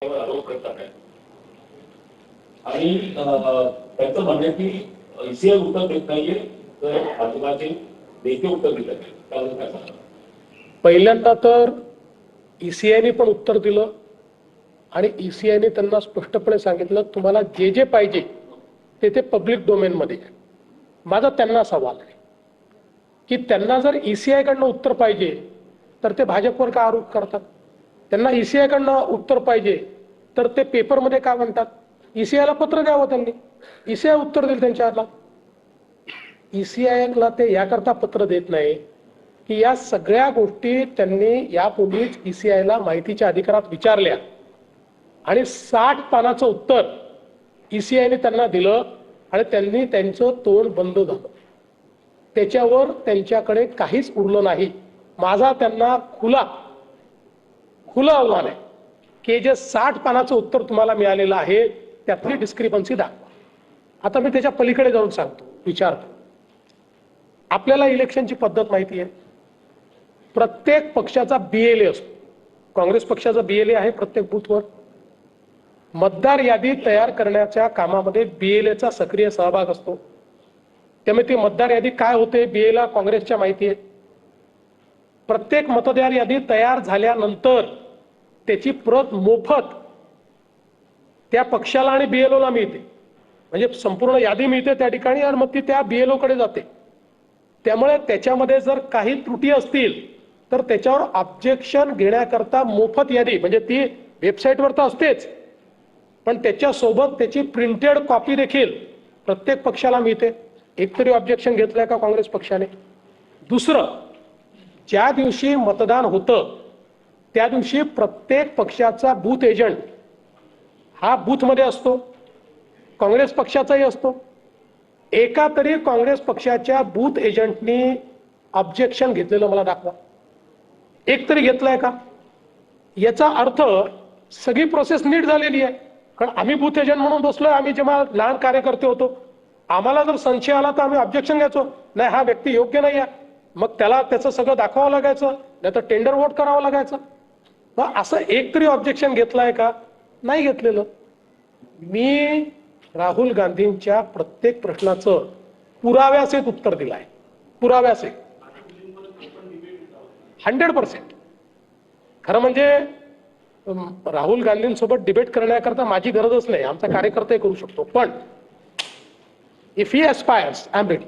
आरोप करतात आहे आणि त्यांचं म्हणणं आहे की ईसीआय उत्तर देत नाहीये तर भाजपाचे नेते उत्तर देत आहेत. त्याबद्दल काय सांगा? पहिल्यांदा तर ईसीआयने पण उत्तर दिलं आणि ईसीआयने त्यांना स्पष्टपणे सांगितलं तुम्हाला जे जे पाहिजे ते पब्लिक डोमेन मध्ये आहे. माझा त्यांना सवाल आहे की त्यांना जर ईसीआय कडनं उत्तर पाहिजे तर ते भाजपवर का आरोप करतात? त्यांना ईसीआय कडनं उत्तर पाहिजे तर ते पेपरमध्ये का म्हणतात? ईसीआयला पत्र द्यावं त्यांनी, ईसीआय उत्तर देईल त्यांच्याला. ईसीआयला ते याकरता पत्र देत नाही की या सगळ्या गोष्टी त्यांनी यापूर्वीच ईसीआयला माहितीच्या अधिकारात विचारल्या आणि 60 पानाचं उत्तर ईसीआयने त्यांना दिलं आणि त्यांनी त्यांचं तोंड बंद झालं. त्याच्यावर त्यांच्याकडे काहीच उरलं नाही. माझा त्यांना खुला आव्हान आहे की जे 60 पानाचं उत्तर तुम्हाला मिळालेलं आहे त्यातली डिस्क्रिपन्सी दाखवा. आता मी त्याच्या पलीकडे जाऊन सांगतो, विचारतो. आपल्याला इलेक्शनची पद्धत माहिती आहे. प्रत्येक पक्षाचा बीएलए असतो. काँग्रेस पक्षाचा बीएलए आहे प्रत्येक बूथवर. मतदार यादी तयार करण्याच्या कामामध्ये बीएलएचा सक्रिय सहभाग असतो. त्यामुळे ती मतदार यादी काय होते बीएलए काँग्रेसच्या माहिती आहे. प्रत्येक मतदार यादी तयार झाल्यानंतर त्याची प्रत मोफत त्या पक्षाला आणि बीएलओला मिळते. म्हणजे संपूर्ण यादी मिळते त्या ठिकाणी आणि मग ती त्या बीएलओ कडे जाते. त्यामुळे त्याच्यामध्ये जर काही त्रुटी असतील तर त्याच्यावर ऑब्जेक्शन घेण्याकरता मोफत यादी, म्हणजे ती वेबसाईटवर तर असतेच पण त्याच्यासोबत त्याची प्रिंटेड कॉपी देखील प्रत्येक पक्षाला मिळते. एकतरी ऑब्जेक्शन घेतलंय का काँग्रेस पक्षाने? दुसरं, ज्या दिवशी मतदान होतं त्या दिवशी प्रत्येक पक्षाचा बूथ एजंट हा बूथमध्ये असतो. काँग्रेस पक्षाचाही असतो. एका तरी काँग्रेस पक्षाच्या बूथ एजंटनी ऑब्जेक्शन घेतलेलं मला दाखवा. एक तरी घेतलंय का? याचा अर्थ सगळी प्रोसेस नीट झालेली आहे. कारण आम्ही बूथ एजंट म्हणून बसलोय. आम्ही जेव्हा लहान कार्यकर्ते होतो आम्हाला जर संशय आला तर आम्ही ऑब्जेक्शन घ्यायचो. नाही हा व्यक्ती योग्य नाही आहे, मग त्याला त्याचं सगळं दाखवावं लागायचं, नाही तर टेंडर वोट करावं लागायचं. मग असं एक तरी ऑब्जेक्शन घेतलंय का? नाही घेतलेलं. मी राहुल गांधींच्या प्रत्येक प्रश्नाचं पुराव्यासहित उत्तर दिलं आहे. पुराव्यासहित 100%. खरं म्हणजे राहुल गांधींसोबत डिबेट करण्याकरता माझी गरजच नाही. आमचा कार्यकर्ताही करू शकतो. पण if he aspires I am ready.